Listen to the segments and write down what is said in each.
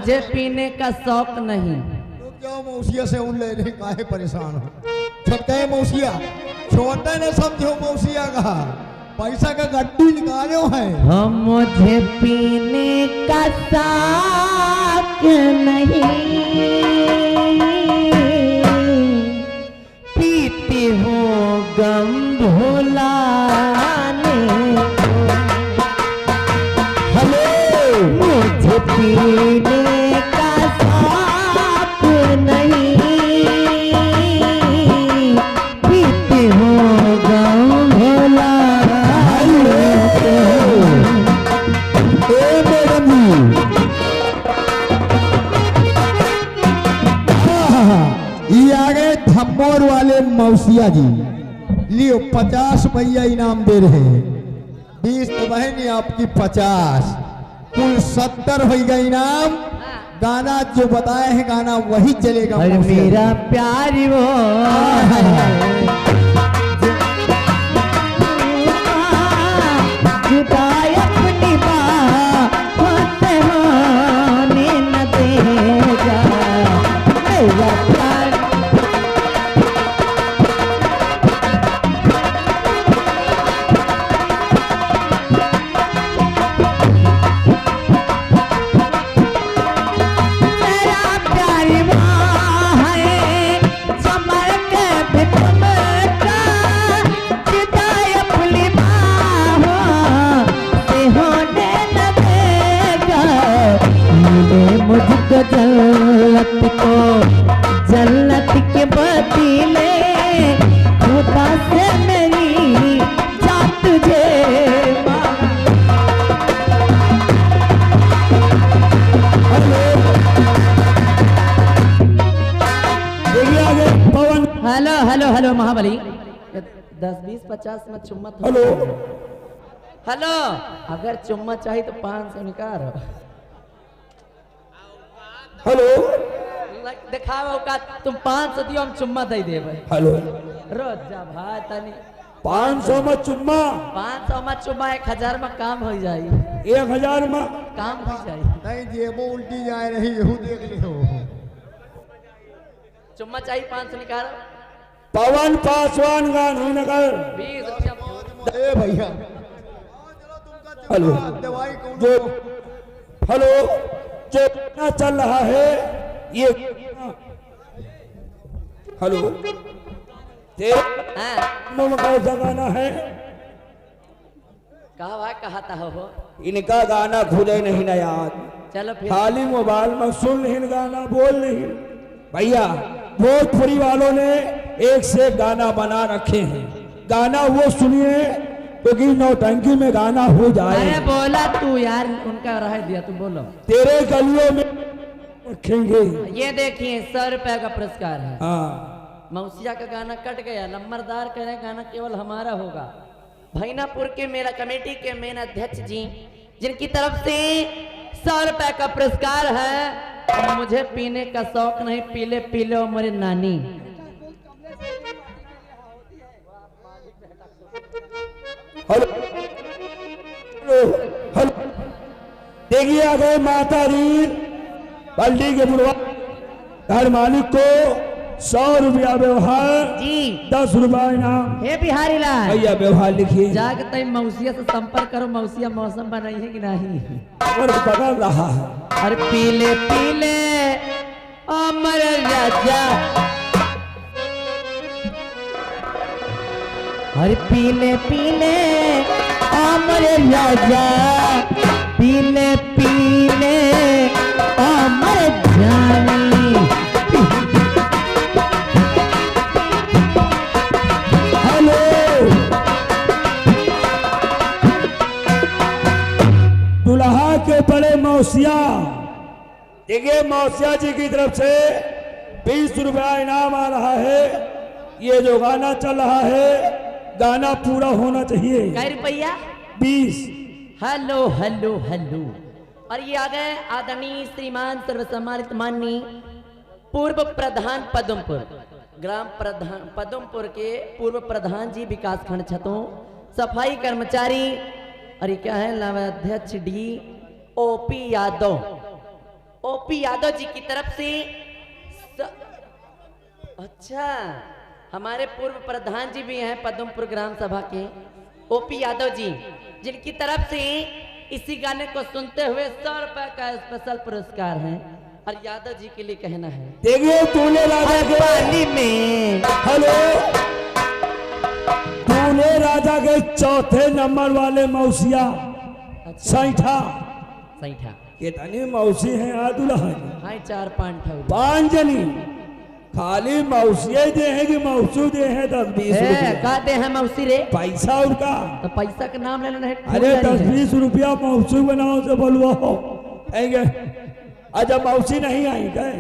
मुझे पीने का शौक नहीं। तो क्यों मौसिया से उन लेने काहे परेशान हो? छोटे मौसिया छोटे ने समझो मौसिया का पैसा का गड्डी निकालो है। हम मुझे पीने का शौक नहीं, पीती हूँ गम भुलाने को। हेलो मुझे पीने का शौक नहीं, पीती हूँ गम भुलाने को। ए मैडम जी ये आ गए धम्मोर वाले मौसिया जी। लियो 50 रुपया इनाम दे रहे हैं। 20 तो बहनी आपकी 50, कुल 70 होगा इनाम। गाना जो बताए हैं गाना वही चलेगा। और मौसिया जी। मेरा प्यार वो जुदाई अपनी बात होने न देगा। मेरा प्यार मेरा प्यार वो है समर के भी तुमका जुदाई अपनी बाहों से होने न देगा। मिले मुझको जन्नत के बदले खुदा से मेरी जान तुझे पवन हेलो हेलो हेलो महाबली 10 20 50 में चुम्मा हेलो हेलो अगर चुम्मा चाहिए तो 500 निकाल। हेलो दिखाओ का तुम 500 दियो हम चुम्मा दे देबे। हेलो रोज जा भाई तनी 500 में चुम्मा 500 में चुम्मा 1000 में काम हो जाई। 1000 में काम हो जाई। नहीं जेबो उल्टी जा रही है देख लियो। चुम्मा चाहिए 500 निकालो। पवन पासवान गान नगर 20 रुपया ए भैया हेलो जो हेलो जो गाना चल रहा है ये हेलो हाँ कौन सा गाना है? कहा था हो इनका गाना खुदे नहीं ना याद। चलो फिर खाली मोबाइल में सुन नहीं गाना बोल नहीं। भैया भोजपुरी वालों ने एक से एक गाना बना रखे हैं। गाना वो सुनिए क्योंकि नौटंकी में गाना हो जाए। अरे बोला तू यार उनका रह दिया तू बोलो। तेरे गलियों में रखेंगे। ये देखिए 100 रुपए का पुरस्कार है। हाँ मौसिया का गाना कट गया। नंबरदार कह रहे गाना केवल हमारा होगा। भैनापुर के मेरा कमेटी के मेन अध्यक्ष जी जिनकी तरफ से 100 रुपए का पुरस्कार है। मुझे पीने का शौक नहीं, पीले पीले ओ मेरे नानी। हेलो हेलो देखिए आ गए माता रील बल्टी के बुढ़वा घर मालिक को 100 रुपया व्यवहार जी 10 रुपया इनाम। हे बिहारी लाल भैया व्यवहार लिखिए। जाके तय मौसिया से संपर्क करो। मौसिया मौसम बनाई है कि नहीं? और पकड़ रहा है। अरे पीले पीले अमर राजा, अरे पीले पीले अमर राजा, पीले पीले अमर जानी। हेलो दुल्हा के बड़े मौसिया देखिए मौसिया जी की तरफ से 20 रुपया इनाम आ रहा है। ये जो गाना चल रहा है गाना पूरा होना चाहिए। कै रुपया? 20। Hello hello hello. और ये आ गए आदरणीय श्रीमान सर्वसम्मानित माननीय पूर्व प्रधान पदमपुर ग्राम प्रधान पदमपुर के पूर्व प्रधान जी विकास खंड छतों सफाई कर्मचारी और ये क्या है नवाध्यक्ष D OP Yadav. OP Yadav ji की तरफ से अच्छा, हमारे पूर्व प्रधान जी भी हैं पद्मपुर ग्राम सभा के, ओपी यादव जी, जिनकी तरफ से इसी गाने को सुनते हुए 100 रुपए का स्पेशल पुरस्कार है। और यादव जी के लिए कहना है, देखिए तूने राजा के पानी में हेलो, तूने राजा के चौथे नंबर वाले मौसिया सैठा सैठा कितनी मौसी हैं दुल्हा की? हाँ 4-5 ठो 5 जनी खाली मौसिया दे है कि मौसू दे है 10-20 रुपया कहते हैं मौसी रे, पैसा उनका। तो पैसा का नाम ले लेना है। अरे 10-20 रुपया मौसू बनाओ से बोलवा हो आएंगे। अच्छा मौसी नहीं आई गए?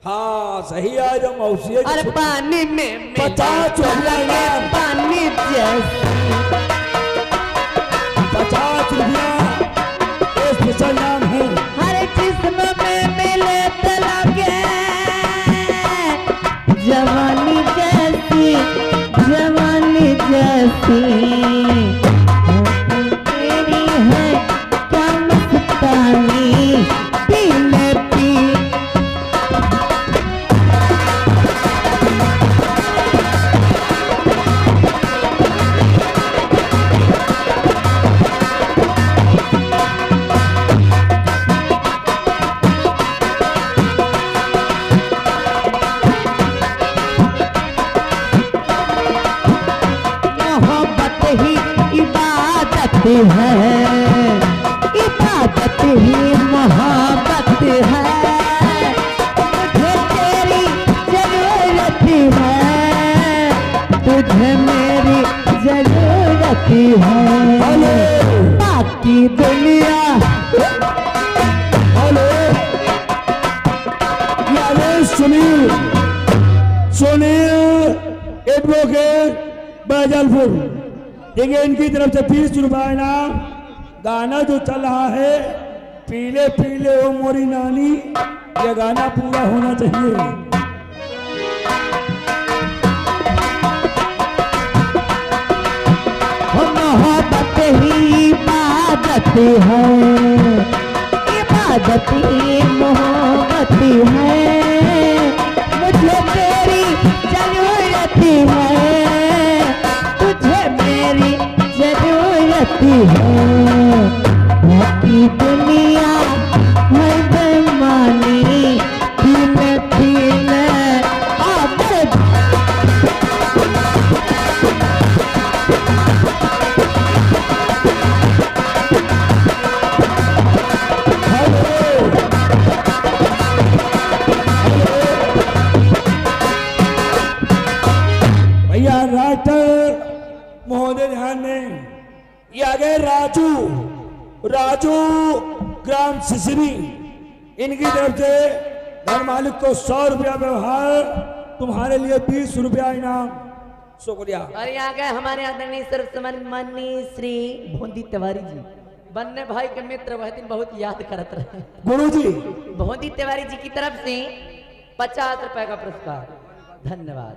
हाँ सही आज मौसी। अरे पानी में 50 रुपया पानी जैसी 50 रुपया स्पेशल नाम है। हर जिस्म में मिले तलगे जवानी जैसी जवानी जैसी तेरी है क्या मस्तानी पीले पी। है इबादत ही मोहब्बत है, मुझे तेरी जरूरत है, तुझे मेरी जरूरत है, बाकी दुनिया। हेलो यारे सुनील एडवोकेट बैजलपुर, देखिए इनकी तरफ से 20 रुपया इनाम। गाना जो चल रहा है पीले पीले ओ मोरी नानी, ये गाना पूरा होना चाहिए। मोहब्बत ही इबादत है, इबादत ही मोहब्बत है, मुझे तेरी जरूरत है, तुझे मेरी जरूरत है, बाकी दुनिया है बेईमानी पीले पीले आदत। भैया राइटर महोदय ध्यान दें, ये आगे राजू राजू ग्राम सिसरी, इनकी तरफ से घर मालिक को 100 रुपया व्यवहार, तुम्हारे लिए 20 रुपया इनाम। शुक्रिया। और यहाँ गए हमारे आदरणीय सर्वसम्माननीय श्री भोंदी तिवारी जी, बन्ने भाई के मित्र, वह दिन बहुत याद करत रहे। गुरुजी भोंदी तिवारी जी की तरफ से 50 रुपए का पुरस्कार, धन्यवाद।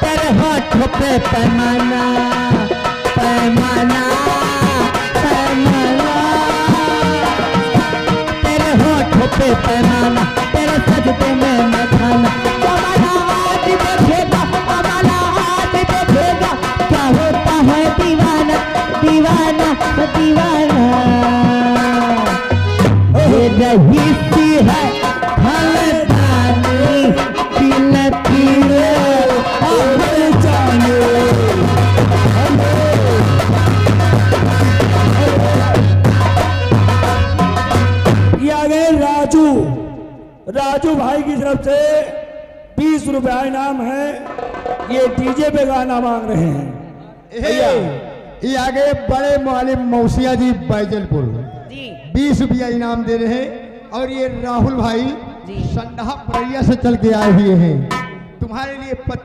तेरे होठों पे पैमाना पैमाना पैमाना, तेरे होठों पे पैमाना, तेरे सजदे में मैं खाना, कमाना आज देखेगा, कमाना आज देखेगा, क्या होता है दीवाना दीवाना दीवाना। ये रही सी है खानदानी पीले पीले और जाने। ये आ गए राजू, राजू भाई की तरफ से 20 रुपया इनाम है। ये डीजे पे गाना मांग रहे हैं। भैया ये आगे बड़े मालिक मौसिया जी बैजलपुर जी 20 रुपया इनाम दे रहे हैं। और ये राहुल भाई जी संडहा बरैया से चल के आए हुए हैं, तुम्हारे लिए 50